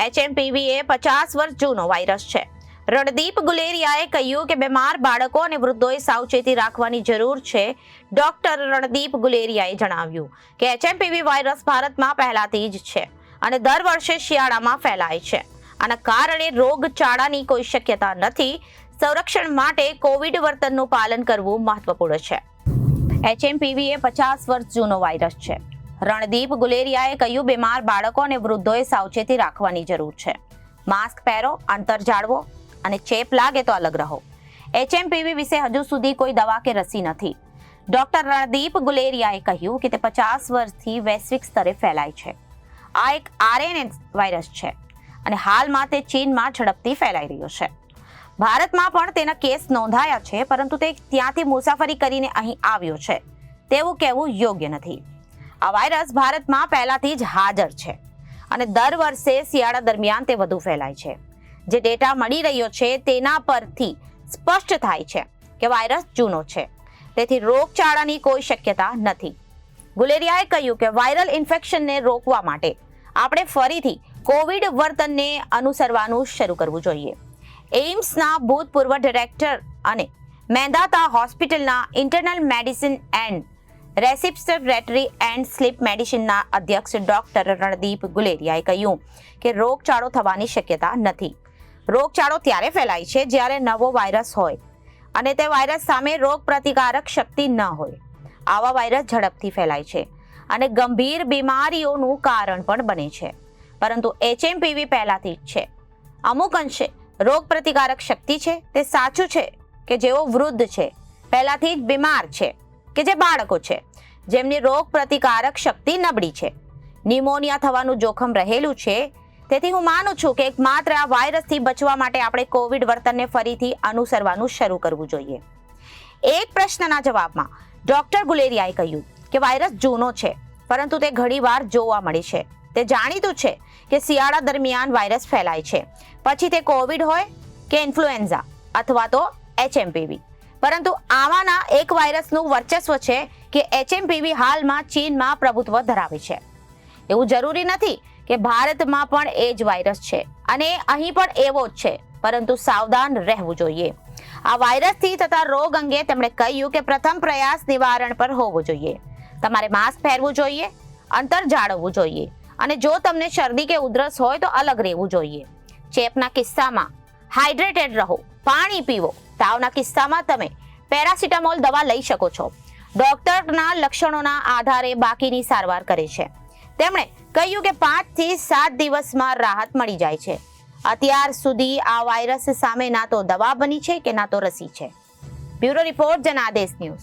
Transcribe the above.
HMPV એ 50 વર્ષ જૂનો virus છે. રણદીપ ગુલેરિયાએ કહ્યું કે બીમાર બાળકો અને વૃદ્ધોએ સાવચેતી રાખવાની જરૂર છે. ડોક્ટર રણદીપ ગુલેરિયાએ જણાવ્યું કે HMPV વાયરસ ભારતમાં પહેલાથી જ છે અને દર વર્ષે શિયાળામાં ફેલાય છે. આના કારણે રોગચાળાની કોઈ શક્યતા નથી. સંરક્ષણ માટે કોવિડ વર્તનનું પાલન કરવું મહત્વપૂર્ણ છે. HMPV એ 50 વર્ષ જૂનો વાયરસ છે. રણદીપ ગુલેરિયાએ કહ્યું બીમાર બાળકો અને વૃદ્ધોએ સાવચેતી રાખવાની જરૂર છે. માસ્ક પહેરો, અંતર જાળવો અને ચેપ લાગે તો અલગ રહો. HMPV વિશે હજુ સુધી કોઈ દવા કે રસી નથી. ડોક્ટર રણદીપ ગુલેરિયાએ કહ્યું કે તે 50 વર્ષથી વૈશ્વિક સ્તરે ફેલાય છે. આ એક RNA વાયરસ છે અને હાલમાં તે ચીનમાં ઝડપથી ફેલાઈ રહ્યો છે. ભારતમાં પણ તેના કેસ નોંધાયા છે, પરંતુ તે ત્યાંથી મુસાફરી કરીને અહીં આવ્યો છે તેવું કહેવું યોગ્ય નથી. આ વાયરસ ભારતમાં પહેલાથી જ હાજર છે અને દર વર્ષે શિયાળા દરમિયાન તે વધુ ફેલાય છે. જે ડેટા મળી રહ્યો છે તેના પરથી સ્પષ્ટ થાય છે કે વાયરસ જૂનો છે, તેથી રોગચાળાની કોઈ શક્યતા નથી. ગુલેરિયાએ કહ્યું કે વાયરલ ઇન્ફેક્શનને રોકવા માટે આપણે ફરીથી કોવિડ વર્તનને અનુસરવાનું શરૂ કરવું જોઈએ. એઇમ્સના ભૂતપૂર્વ ડિરેક્ટર અને મેદાતા હોસ્પિટલના internal medicine and respiratory and sleep મેડિસિનના અધ્યક્ષ ડોક્ટર રણદીપ ગુલેરિયાએ કહ્યું કે રોગચાળો થવાની શક્યતા નથી. રોગચાળો ત્યારે ફેલાય છે જ્યારે નવો વાયરસ હોય અને તે વાયરસ સામે રોગ પ્રતિકારક શક્તિ ન હોય. આવા વાયરસ ઝડપથી ફેલાય છે અને ગંભીર બીમારીઓનું કારણ પણ બને છે. પરંતુ HMPV પહેલાથી જ છે. અમુક અંશે રોગ પ્રતિકારક શક્તિ છે. તે સાચું છે કે જેઓ વૃદ્ધ છે, પહેલાથી જ બીમાર છે, કે જે બાળકો છે જેમની રોગ પ્રતિકારક શક્તિ નબળી છે, નિમોનિયા થવાનું જોખમ રહેલું છે. તેથી હું માનું છું કે એકમાત્ર આ વાયરસથી બચવા માટે આપણે કોવિડ વર્તનને ફરીથી અનુસરવાનું શરૂ કરવું જોઈએ. એક પ્રશ્નના જવાબમાં ડોક્ટર ગુલેરિયાએ કહ્યું કે વાયરસ જૂનો છે, પરંતુ તે ઘણીવાર જોવા મળે છે. તે જાણીતું છે કે શિયાળા દરમિયાન વાયરસ ફેલાય છે, પછી તે કોવિડ હોય કે ઇન્ફ્લુએન્ઝા અથવા તો HMPV. પરંતુ આમાંના એક વાયરસનું વર્ચસ્વ છે કે HMPV હાલમાં ચીનમાં પ્રભુત્વ ધરાવે છે. એવું જરૂરી નથી કે ભારતમાં પણ એ જ વાયરસ છે અને અહીં પણ એવો જ છે, પરંતુ સાવધાન રહેવું જોઈએ. આ વાયરસથી થતા રોગ અંગે તેમણે કહ્યું કે પ્રથમ પ્રયાસ નિવારણ પર હોવો જોઈએ. તમારે માસ્ક પહેરવું જોઈએ, અંતર જાળવવું જોઈએ અને જો તમને શરદી કે ઉધરસ હોય તો અલગ રહેવું જોઈએ. ચેપના કિસ્સામાં હાઇડ્રેટેડ રહો, પાણી પીવો. તાવના કિસ્સામાં તમે પેરાસિટામોલ દવા લઈ શકો છો. ડોક્ટરના લક્ષણોના આધારે બાકીની સારવાર કરે છે. તેમણે કહ્યું કે 5 થી 7 દિવસમાં રાહત મળી જાય છે. અત્યાર સુધી આ વાયરસ સામે ના તો દવા બની છે કે ના તો રસી છે. Bureau report, Janadesh news.